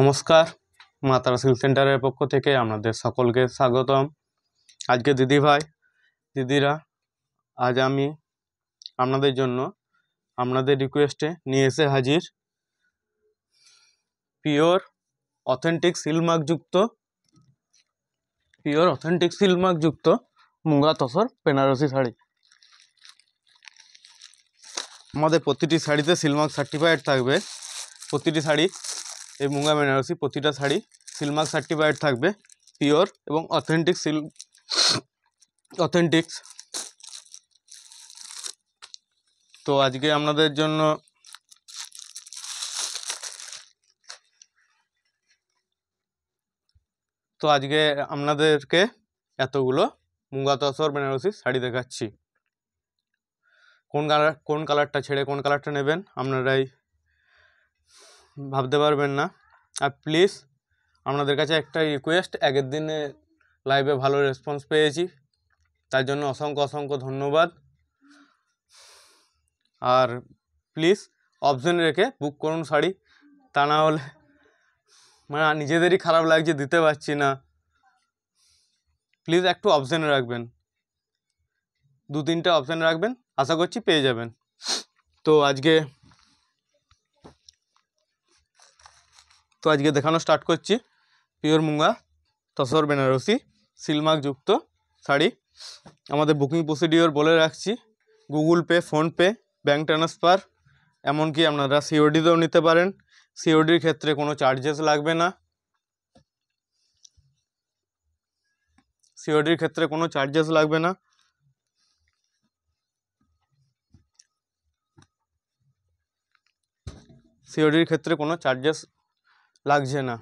নমস্কার, মা তারা সিল্ক সেন্টারের পক্ষ থেকে আপনাদের সকলকে স্বাগতম। আজকে দিদিভাই দিদিরা, আজ আমি আপনাদের জন্য আপনাদের রিকোয়েস্টে নিয়ে এসে হাজির পিওর অথেন্টিক সিলমার্কযুক্ত মুগা তসর বেনারসি শাড়ি। আমাদের প্রতিটি শাড়িতে সিলমার্ক সার্টিফাইড থাকবে। প্রতিটি শাড়ি, এই মুগা বেনারসি প্রতিটা শাড়ি সিলমার্ক সার্টিফাইড থাকবে, পিওর এবং অথেন্টিক। তো আজকে আপনাদের জন্য আপনাদেরকে এতগুলো মুগা তসর বেনারসি শাড়ি দেখাচ্ছি। কোন কালারটা ছেড়ে কোন কালারটা নেবেন আপনারাই ভাবতে পারবেন না। আর প্লিজ আপনাদের কাছে একটা রিকোয়েস্ট, আগের দিনে লাইভে ভালো রেসপন্স পেয়েছি, তার জন্য অসংখ্য ধন্যবাদ। আর প্লিজ অপশন রেখে বুক করুন শাড়ি, তা না হলে মানে নিজেদেরই খারাপ লাগছে দিতে পারছি না। প্লিজ একটু অপশানে রাখবেন, 2-3টে অপশানে রাখবেন, আশা করছি পেয়ে যাবেন। তো আজকে দেখানো স্টার্ট করছি পিওর মুগা তসর বেনারসি সিলমার্কযুক্ত শাড়ি। আমাদের বুকিং প্রসিডিওর বলে রাখছি, Google pay, PhonePe, bank transfer, এমনকি আপনারা সিওডিতেও নিতে পারেন। সিওডির ক্ষেত্রে কোনো চার্জেস লাগবে না। সিওডির ক্ষেত্রে কোনো চার্জেস লাগবে না। সিওডির ক্ষেত্রে কোনো চার্জেস লাগছে না।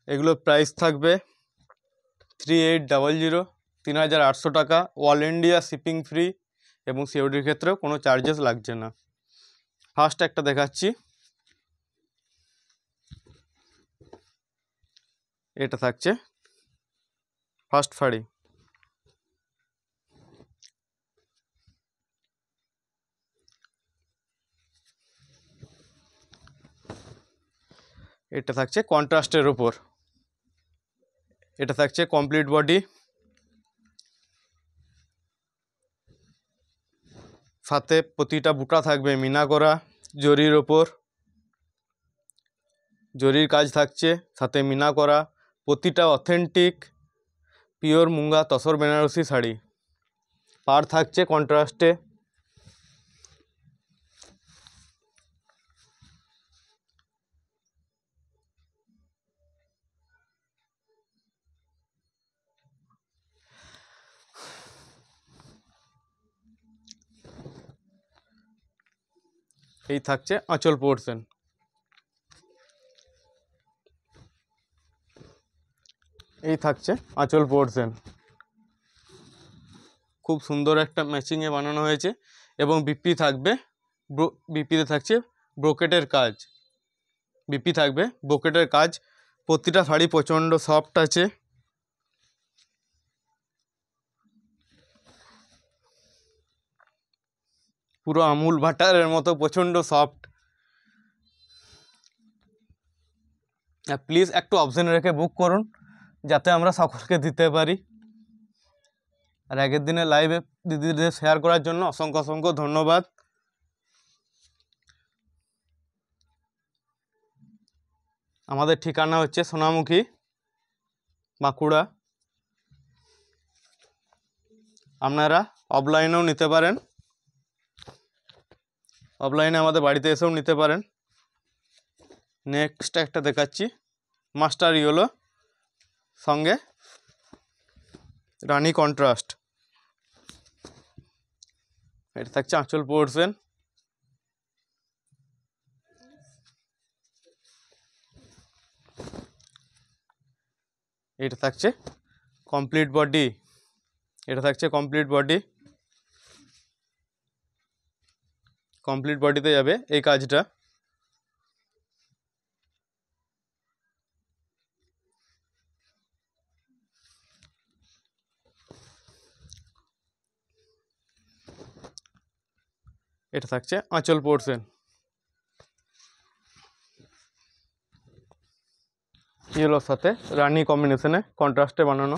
এগুলোর প্রাইস থাকবে 3800, 3800 টাকা, অল ইন্ডিয়া শিপিং ফ্রি, এবং সিওডির ক্ষেত্রেও কোনো চার্জেস লাগছে না। ফার্স্ট একটা দেখাচ্ছি, এটা থাকছে ফার্স্ট শাড়ি। এটা থাকছে কন্ট্রাস্টের ওপর। এটা থাকছে কমপ্লিট বডি, সাথে প্রতিটা বুটা থাকবে মিনা করা জরির ওপর। জরির কাজ থাকছে, সাথে মিনা করা, প্রতিটা অথেন্টিক পিওর মুগা তসর বেনারসি শাড়ি। পাড় থাকছে কন্ট্রাস্টে। এই থাকছে আঁচল পোর্শন। এই থাকছে আঁচল পোর্শন, খুব সুন্দর একটা ম্যাচিংয়ে বানানো হয়েছে। এবং বিপি থাকবে, বিপিতে থাকছে ব্রোকেটের কাজ। বিপি থাকবে ব্রোকেটের কাজ। প্রতিটা শাড়ি প্রচণ্ড সফট আছে। পুরো আমুল বাটারের মতো প্রচণ্ড সফট। প্লিজ একটু অপশন রেখে বুক করুন, যাতে আমরা সকলকে দিতে পারি। আর আগের দিনে লাইভে দিদিদের শেয়ার করার জন্য অসংখ্য ধন্যবাদ। আমাদের ঠিকানা হচ্ছে সোনামুখী, বাঁকুড়া। আপনারা অফলাইনেও নিতে পারেন, অফলাইনে আমাদের বাড়িতে এসেও নিতে পারেন। নেক্সট একটা দেখাচ্ছি মাস্টার ইয়েলো, সঙ্গে রানী কন্ট্রাস্ট। এটা থাকছে আঁচল পোর্শন। এটা থাকছে কমপ্লিট বডি। এটা থাকছে কমপ্লিট বডি। কমপ্লিট বডিতে যাবে এই কাজটা। এটা থাকছে আঁচল পোর্শন। ইয়েলোর সাথে রানি কম্বিনেশনে কন্ট্রাস্টে বানানো।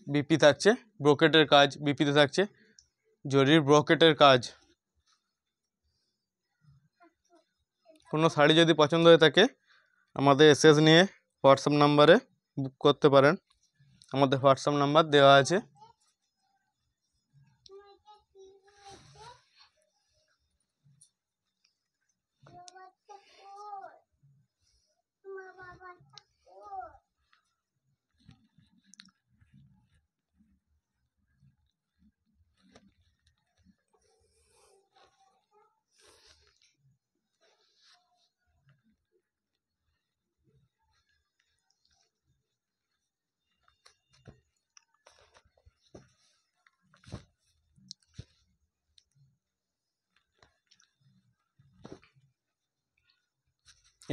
বিপি থাকছে ব্রোকেটের কাজ, বিপিতে থাকছে জরির ব্রোকেটের কাজ। কোনো শাড়ি যদি পছন্দ হয়ে থাকে আমাদের এসএস নিয়ে হোয়াটসঅ্যাপ নাম্বারে বুক করতে পারেন, আমাদের হোয়াটসঅ্যাপ নাম্বার দেওয়া আছে।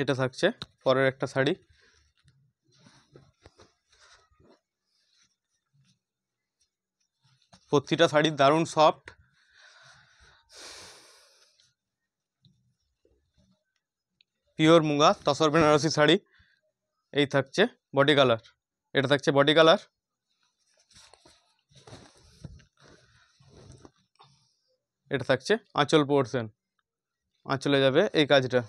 এটা থাকছে পরের একটা শাড়ি। প্রতিটা শাড়ি দারুণ সফট, পিওর মুগা তসর বেনারসি শাড়ি। এই থাকছে বডি কালার, এটা থাকছে বডি কালার। এটা থাকছে আঁচল পোর্শন, আঁচলে যাবে এই কাজটা।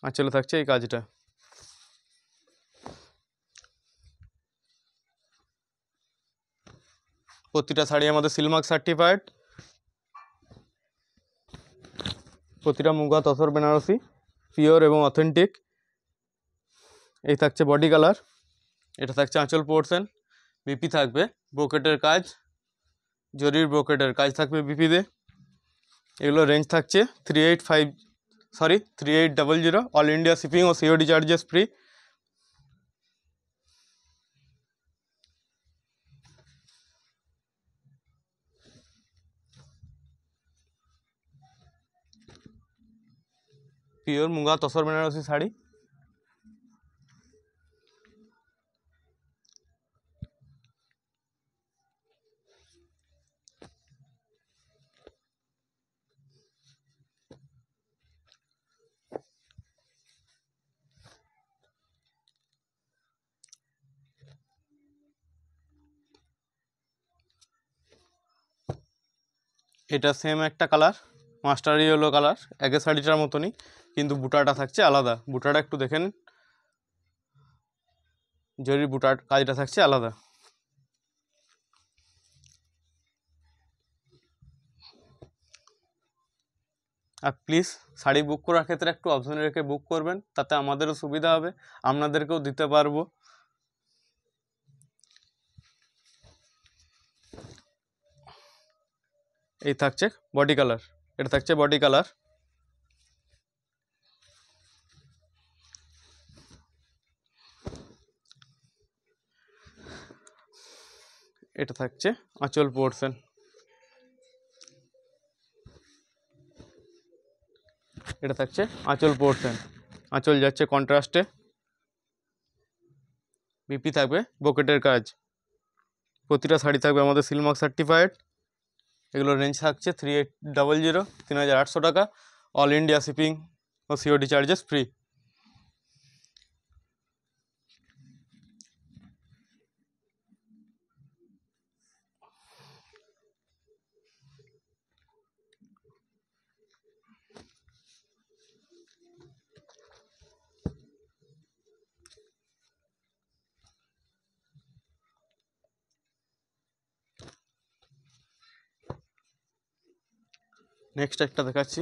আঁচলে থাকছে এই কাজটা। প্রতিটা শাড়ি আমাদের সিলমার্ক সার্টিফাইড, প্রতিটা মুগা তসর বেনারসি পিওর এবং অথেন্টিক। এই থাকছে বডি কালার, এটা থাকছে আঁচল পোর্শন। বিপি থাকবে ব্রোকেটের কাজ, জরির ব্রোকেটের কাজ থাকবে বিপিতে। এগুলো রেঞ্জ থাকছে 3800, অল ইন্ডিয়া শিপিং ও COD charges free. Pure muga tussar Banarasi sari. এটা সেম একটা কালার, মাস্টার ইয়েলো কালার, একের শাড়িটার মতনই, কিন্তু বুটাটা থাকছে আলাদা। বুটাটা একটু দেখেন, জরির বুটার কাজটা থাকছে আলাদা। আর প্লিজ শাড়ি বুক করার ক্ষেত্রে একটু অপশন রেখে বুক করবেন, তাতে আমাদেরও সুবিধা হবে, আপনাদেরকেও দিতে পারবো। এই থাকছে বডি কালার, এটা থাকছে বডি কালার। এটা থাকছে আঁচল পোর্শন, এটা থাকছে আঁচল পোর্শন। আঁচল যাচ্ছে কন্ট্রাস্টে, বিপি থাকবে বকেটের কাজ। প্রতিটা শাড়ি থাকবে আমাদের সিলমার্ক সার্টিফাইড। এগুলোর রেঞ্জ থাকছে 3800, 3800 টাকা, অল ইন্ডিয়া শিপিং ও সিওডি চার্জেস ফ্রি। নেক্সট একটা দেখাচ্ছি,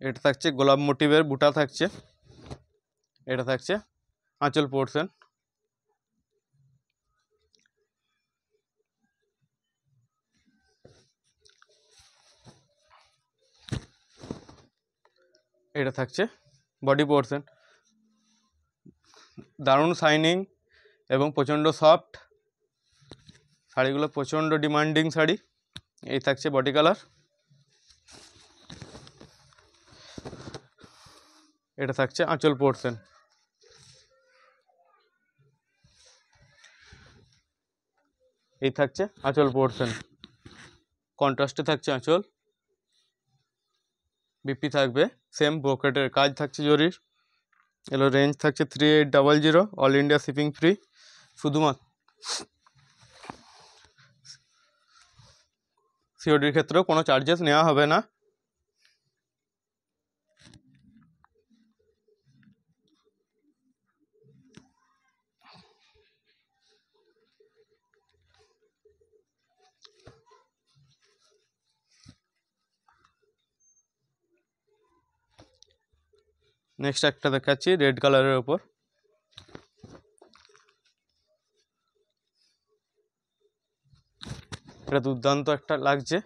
এটা থাকছে গোলাপ মোটিভের বুটা থাকছে, এটা থাকছে আঁচল পোর্শন। এটা থাকছে বডি পোর্শন। দারুণ শাইনিং এবং প্রচণ্ড সফট, শাড়িগুলো প্রচণ্ড ডিমান্ডিং শাড়ি। এই থাকছে বডি কালার, এটা থাকছে আঁচল পোর্শন। এই থাকছে আঁচল পোর্শন। কন্ট্রাস্টে থাকছে আঁচল, বিপি থাকবে সেম, ব্রোকেটের কাজ থাকছে জরির। এলো রেঞ্জ থাকছে 3800, অল ইন্ডিয়া শিপিং ফ্রি। শুধুমাত্র সিওডির ক্ষেত্রেও কোনো চার্জেস নেওয়া হবে না। নেক্সট একটা দেখাচ্ছি রেড কালারের ওপর। এটা দুর্দান্ত একটা লাগছে।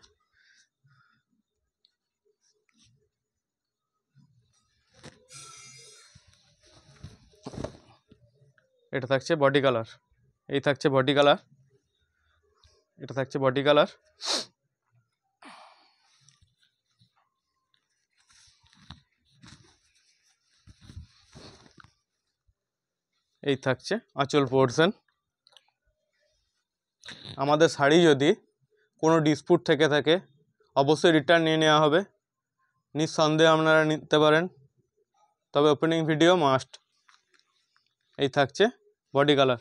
এটা থাকছে বডি কালার, এই থাকছে বডি কালার, এটা থাকছে বডি কালার। এই থাকছে আঁচল পোর্শন। আমাদের শাড়ি যদি কোনো ডিসপুট থেকে থাকে অবশ্যই রিটার্ন নিয়ে নেওয়া হবে, নিঃসন্দেহে আপনারা নিতে পারেন, তবে ওপেনিং ভিডিও মাস্ট। এই থাকছে বডি কালার,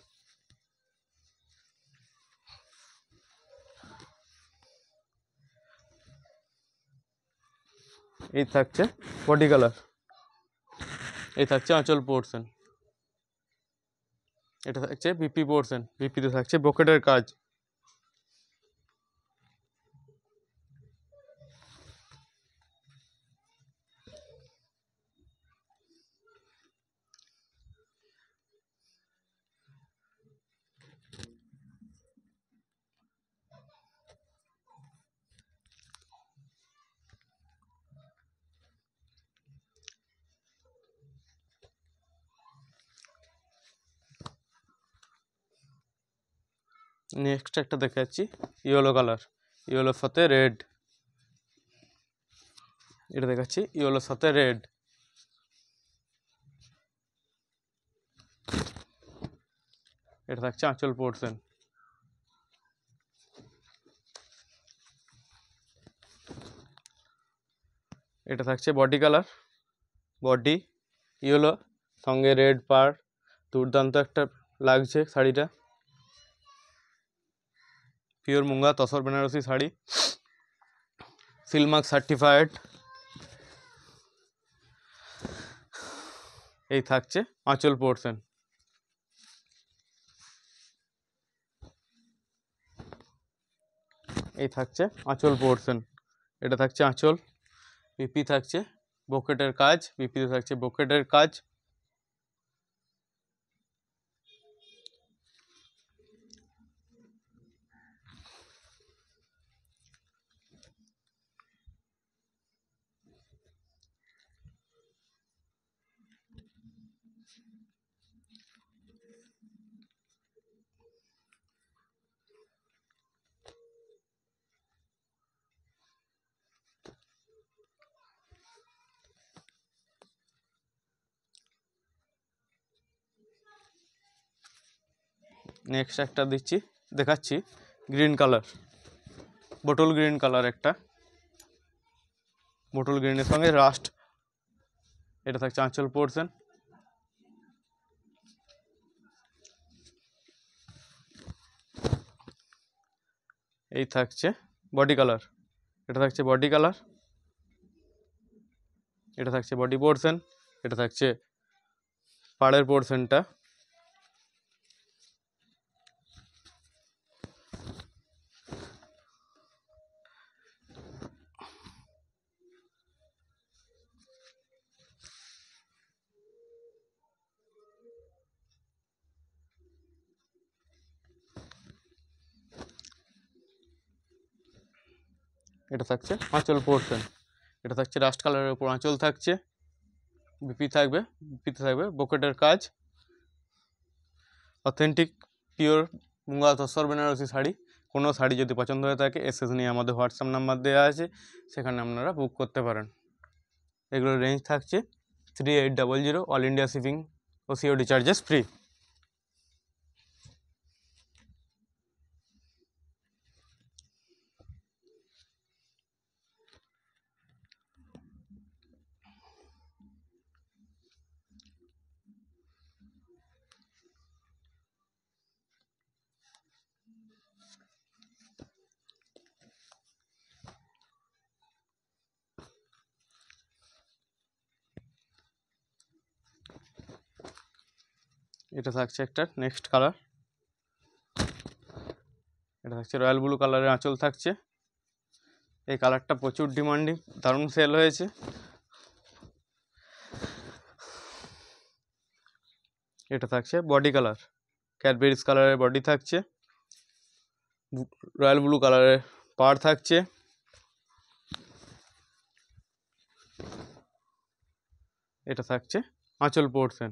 এই থাকছে বডি কালার, এই থাকছে আঁচল পোর্শন, এটা থাকছে বিপি পোর্শন, বিপিতে থাকছে ব্রোকেটের কাজ। নেক্সট একটা দেখাচ্ছি ইয়েলো কালার, ইয়েলোর সাথে রেড। এটা দেখাচ্ছি ইয়েলোর সাথে রেড। এটা থাকছে আঁচল পোর্শন, এটা থাকছে বডি কালার, বডি ইয়েলো সঙ্গে রেড পার, দুর্দান্ত একটা লাগছে শাড়িটা। Pure munga tussar Banarasi sari, silk mark certified. এই থাকছে আঁচল পোর্শন, এই থাকছে আঁচল পোর্শন, এটা থাকছে আঁচল। বিপি থাকছে ব্রোকেটের কাজ, বিপিতে থাকছে ব্রোকেটের কাজ। নেক্সট একটা দেখাচ্ছি green colour, bottle green colour, একটা বোটল গ্রিনের সঙ্গে রাস্ট। এটা থাকছে আঁচল পোর্শন, এই থাকছে বডি কালার, এটা থাকছে বডি কালার, এটা থাকছে বডি পোর্শন, এটা থাকছে পাড়ের পোর্শনটা। এটা থাকছে আঁচল পোর্শন, এটা থাকছে রাস্ট কালারের উপর আঁচল থাকছে, বিপি থাকবে, বিপিতে থাকবে ব্রোকেটের কাজ। Authentic pure munga tussar Banarasi sari. কোনো শাড়ি যদি পছন্দ হয়ে থাকে এসএস নিয়ে আমাদের হোয়াটসঅ্যাপ নাম্বার দেওয়া আছে, সেখানে আপনারা বুক করতে পারেন। এগুলোর রেঞ্জ থাকছে 3800, অল ইন্ডিয়া শিপিং ও সিওডি চার্জেস ফ্রি। এটা থাকছে একটা নেক্সট কালার, এটা থাকছে রয়্যাল ব্লু কালারের আঁচল থাকছে। এই কালারটা প্রচুর ডিমান্ডিং, দারুণ সেল হয়েছে। এটা থাকছে বডি কালার, ক্যাডবেরিজ কালারের বডি থাকছে, রয়্যাল ব্লু কালারের পাড় থাকছে। এটা থাকছে আঁচল পোর্শন,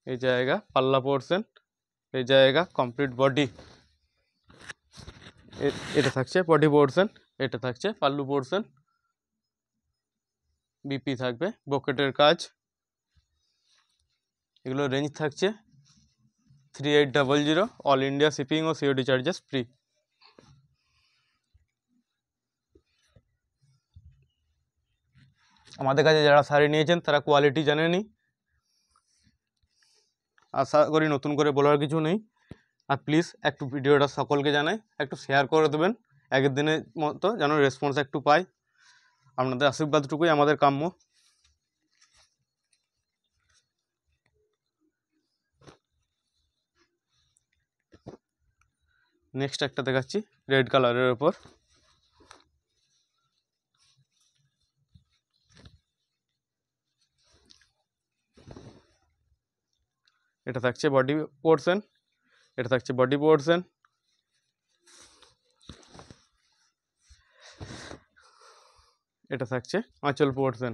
এই জায়গা পাল্লা পোর্শন, এই জায়গা কমপ্লিট বডি। এটা থাকছে বডি পোর্শন, এটা থাকছে পাল্লু পোর্শন। বিপি থাকবে বকেটের কাজ। এগুলো রেঞ্জ থাকছে 3800, অল ইন্ডিয়া শিপিং ও সিওডি চার্জেস ফ্রি। আমাদের কাছে যারা শাড়ি নিয়েছেন তারা কোয়ালিটি জানেনই, আশা করি নতুন করে বলার কিছু নেই। আর প্লিজ একটু ভিডিওটা সকলকে জানাই, একটু শেয়ার করে দেবেন, আগের দিনের মতো যেন রেসপন্স একটু পাই। আপনাদের আশীর্বাদটুকুই আমাদের কাম্য। নেক্সট একটা দেখাচ্ছি রেড কালারের ওপর। এটা থাকছে বডি পোর্শন, এটা থাকছে বডি পোর্শন। এটা থাকছে আঁচল পোর্শন।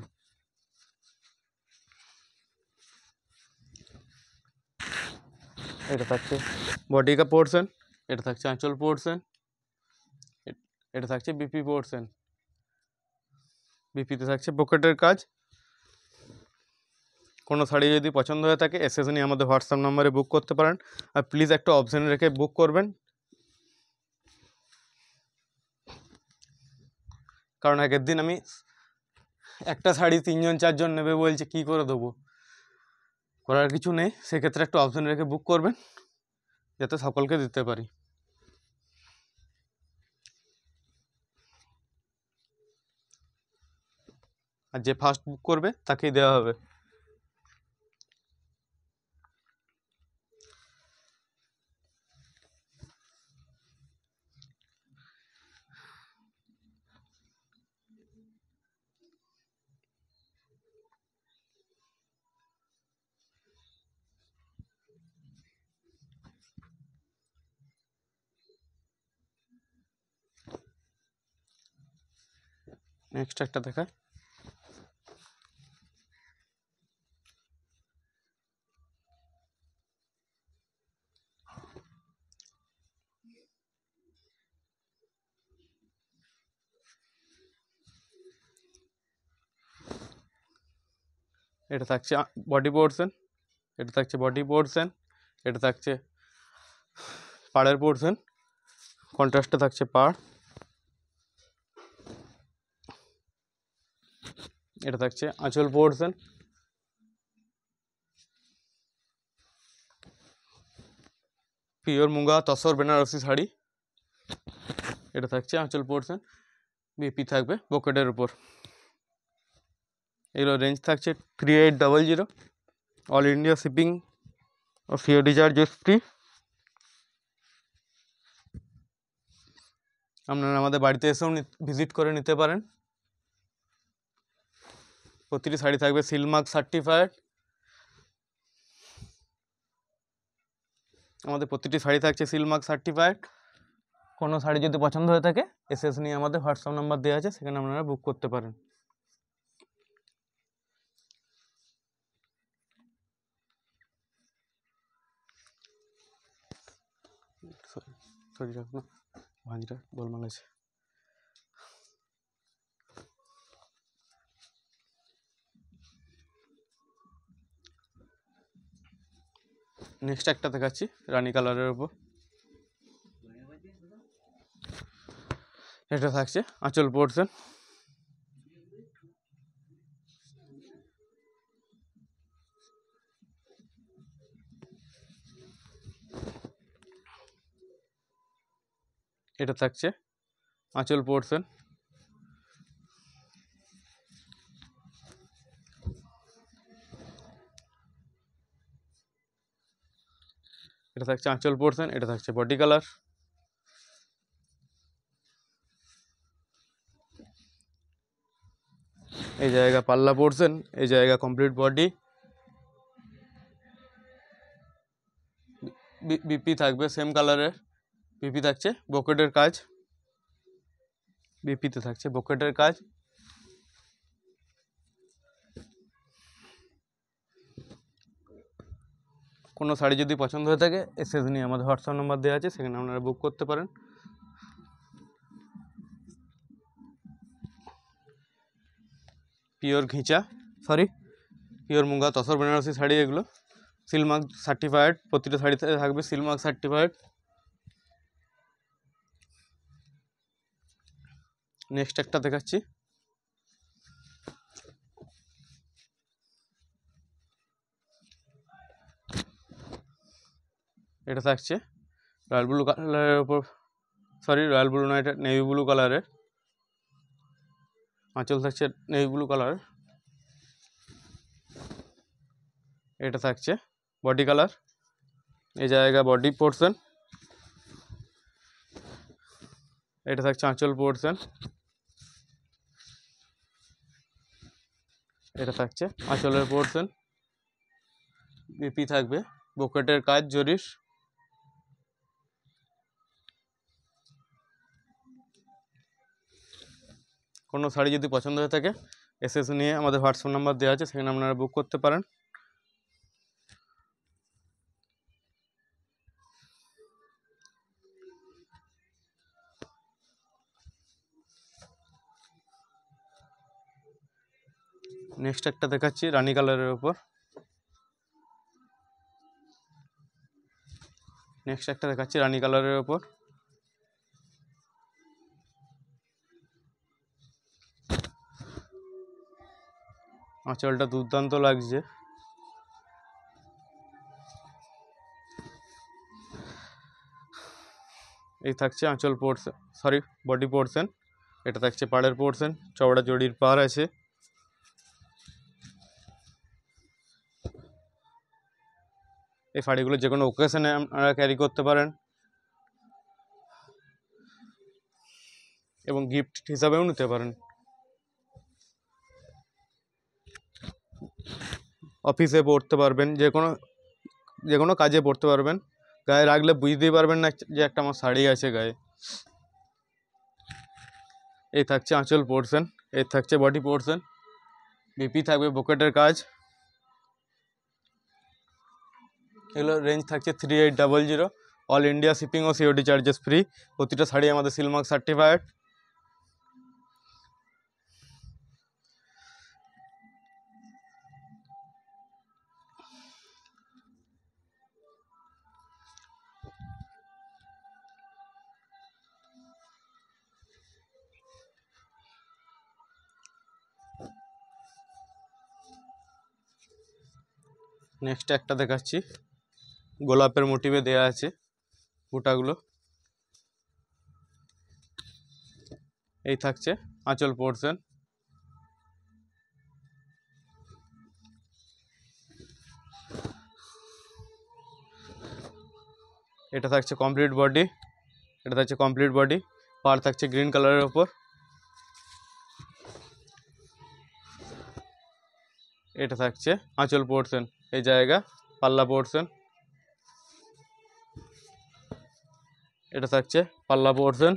এটা থাকছে বডি কা পোর্শন, এটা থাকছে আঁচল পোর্শন, এটা থাকছে বিপি পোর্শন। বিপিতে থাকছে পকেটের কাজ। কোনো শাড়ি যদি পছন্দ হয়ে থাকে এসএস নিয়ে আমাদের হোয়াটসঅ্যাপ নাম্বারে বুক করতে পারেন। আর প্লিজ একটা অপশন রেখে বুক করবেন, কারণ আগের দিন আমি একটা শাড়ি 3-4জন নেবে বলছে, কি করে দেবো, করার কিছু নেই। সেক্ষেত্রে একটা অপশন রেখে বুক করবেন যাতে সকলকে দিতে পারি। আর যে ফার্স্ট বুক করবে তাকেই দেওয়া হবে। নেক্সট একটা দেখায়, এটা থাকছে বডি পোর্শন, এটা থাকছে বডি পোর্শন, এটা থাকছে পাড়ের পোর্শন, কন্ট্রাস্টে থাকছে পাড়। এটা থাকছে আঁচল পোর্শন। পিওর মুগা তসর বেনারসি শাড়ি। এটা থাকছে আঁচল পোর্শন, বিপি থাকবে পকেটের উপর। এগুলো রেঞ্জ থাকছে 3800, অল ইন্ডিয়া শিপিং ও সিওডি চার্জেস ফ্রি। আপনারা আমাদের বাড়িতে এসেও ভিজিট করে নিতে পারেন। প্রতিটি শাড়ি থাকবে সিলমার্ক সার্টিফাইড। আমাদের প্রতিটি শাড়ি থাকছে সিলমার্ক সার্টিফাইড। কোনো শাড়ি যদি পছন্দ হয়ে থাকে এসএস নিয়ে আমাদের হোয়াটসঅ্যাপ নাম্বার দেওয়া আছে, সেখানে আপনারা বুক করতে পারেন। সরি রাখ না, ভাঁজটা গোলমাল আছে। নেক্সট একটা দেখাচ্ছি রানী কালারের উপর। এটা থাকছে আঁচল পোর্শন, এটা থাকছে আঁচল পোর্শন। এটা থাকছে আঁচল পোর্শন, এটা থাকছে বডি কালার। এই জায়গা পাল্লা পোর্শন, এই জায়গা কমপ্লিট বডি। বিপি থাকবে সেম কালারের, বিপি থাকছে বকেটের কাজ, বিপিতে থাকছে বকেটের কাজ। কোনো শাড়ি যদি পছন্দ হয়ে থাকে এসএস নিয়ে আমাদের হোয়াটসঅ্যাপ নাম্বার দেওয়া আছে, সেখানে আপনারা বুক করতে পারেন। পিওর ঘিচা পিওর মুগা তসর বেনারসি শাড়ি, এগুলো সিলমার্ক সার্টিফাইড, প্রতিটা শাড়িতে থাকবে সিলমার্ক সার্টিফাইড। নেক্সট একটা দেখাচ্ছি, এটা থাকছে রয়্যাল ব্লু কালারের ওপর, রয়্যাল ব্লু না, এটা নেভি ব্লু কালারের। আঁচল থাকছে নেভি ব্লু কালার, এটা থাকছে বডি কালার। এই জায়গা বডি পোর্শন, এটা থাকছে আঁচল পোর্শন, এটা থাকছে আঁচলের পোর্শন। বিপি থাকবে বকেটের কাজ জরির। কোনো শাড়ি যদি পছন্দ হয়ে থাকে এসএস নিয়ে আমাদের হোয়াটসঅ্যাপ নাম্বার দেওয়া আছে, সেখানে আপনারা বুক করতে পারেন। নেক্সট একটা দেখাচ্ছি রানী কালারের ওপর, আঁচলটা দুর্দান্ত লাগছে। এই থাকছে আঁচল পোর্শন, বডি পোর্শন। এটা থাকছে পাড়ের পোর্শন, চওড়া জড়ির পাড় আছে। এই শাড়িগুলো যে কোনো ওকেশনে আপনারা ক্যারি করতে পারেন এবং গিফট হিসাবেও নিতে পারেন। অফিসে পরতে পারবেন, যে কোনো কাজে পরতে পারবেন। গায়ে রাখলে বুঝতেই পারবেন না যে একটা আমার শাড়ি আছে গায়ে। এই থাকছে আঁচল পোর্শন, এই থাকছে বডি পোর্শন। বিপি থাকবে বকেটের কাজ। এগুলো রেঞ্জ থাকছে 3800। অল ইন্ডিয়া শিপিং ও সিওডি চার্জেস ফ্রি। প্রতিটা শাড়ি আমাদের সিলমার্ক সার্টিফাইড। নেক্সট একটা দেখাচ্ছি, গোলাপের মোটিভে দেয়া আছে বুটাগুলো। এই থাকছে আঁচল পোর্শন, এটা থাকছে কমপ্লিট বডি, পাড় থাকছে গ্রিন কালারের ওপর। এটা থাকছে আঁচল পোর্শন, এই জায়গা পাল্লা পোর্শন, এটা থাকছে পাল্লা পোর্শন।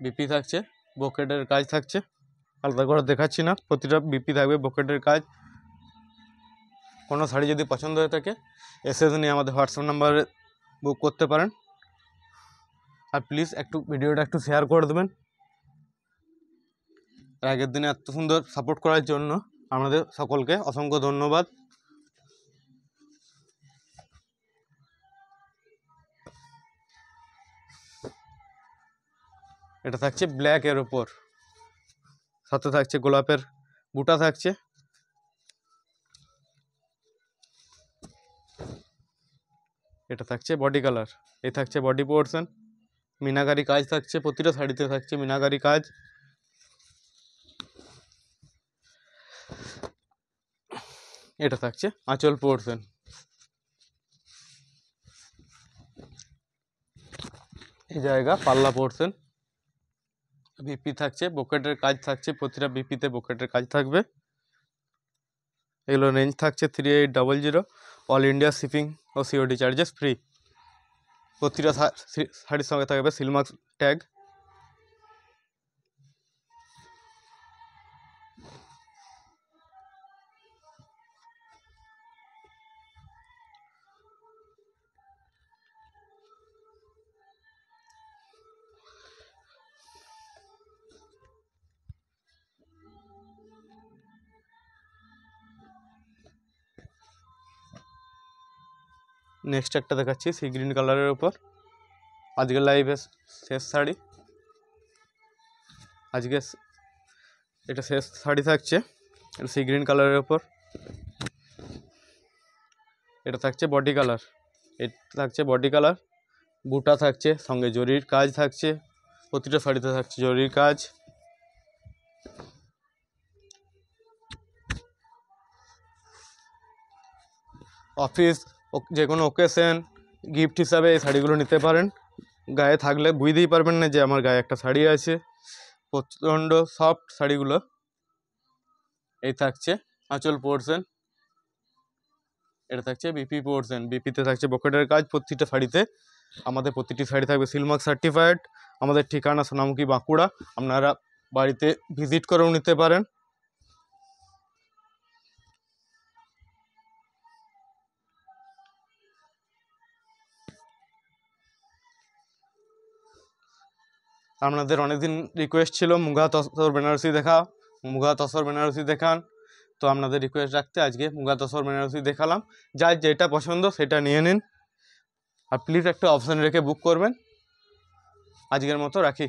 বিপি থাকছে বকেটের কাজ থাকছে, আলাদা করে দেখাচ্ছি না, প্রতিটা বিপি থাকবে বকেটের কাজ। কোনো শাড়ি যদি পছন্দ হয়ে থাকে এসএস নিয়ে আমাদের হোয়াটসঅ্যাপ নাম্বারে বুক করতে পারেন। আর প্লিজ ভিডিওটা একটু শেয়ার করে দেবেন। আগের দিনে এত সুন্দর সাপোর্ট করার জন্য আমাদের সকলকে অসংখ্য ধন্যবাদ। এটা থাকছে ব্ল্যাকের ওপর, সাথে থাকছে গোলাপের বুটা থাকছে। এটা থাকছে বডি কালার, এই থাকছে বডি পোর্শন। মিনাকারি কাজ থাকছে, প্রতিটা শাড়িতে থাকছে মিনাকারি কাজ। এটা থাকছে আঁচল পোর্শন, এই জায়গা পাল্লা পোর্শন, বিপি থাকছে, বকেটের কাজ থাকছে, প্রতিটা বিপিতে বকেটের কাজ থাকবে। এগুলো রেঞ্জ থাকছে 3800, অল ইন্ডিয়া শিপিং ও সিওডি চার্জেস ফ্রি। প্রতিটা শাড়ির সঙ্গে থাকবে সিলমার্ক ট্যাগ। নেক্সট একটা দেখাচ্ছি সি গ্রিন কালারের উপর, আজকের লাইভে শেষ শাড়ি। আজকে এটা শেষ শাড়ি থাকছে, এটা সি গ্রিন কালারের উপর। এটা থাকছে বডি কালার, এটা থাকছে বডি কালার, বুটা থাকছে, সঙ্গে জরির কাজ থাকছে, প্রতিটা শাড়িতে থাকছে জরির কাজ। অফিস যে কোনো ওকেশন গিফট হিসাবে এই শাড়িগুলো নিতে পারেন। গায়ে থাকলে বুঝতেই পারবেন না যে আমার গায়ে একটা শাড়ি আছে। প্রচণ্ড সফট শাড়িগুলো। এই থাকছে আঁচল পোর্শন, এটা থাকছে বিপি পোর্শন, বিপিতে থাকছে বকেটের কাজ প্রতিটা শাড়িতে। আমাদের প্রতিটি শাড়ি থাকবে সিলমার্ক সার্টিফাইড। আমাদের ঠিকানা সোনামুখী বাঁকুড়া, আপনারা বাড়িতে ভিজিট করেও নিতে পারেন। আপনাদের অনেকদিন রিকোয়েস্ট ছিল মুগা তসর বেনারসি দেখাও, মুগা তসর বেনারসি দেখান। তো আপনাদের রিকোয়েস্ট রাখতে আজকে মুগা তসর বেনারসি দেখালাম। যার যেটা পছন্দ সেটা নিয়ে নিন, আর প্লিজ একটা অপশান রেখে বুক করবেন। আজকের মতো রাখি।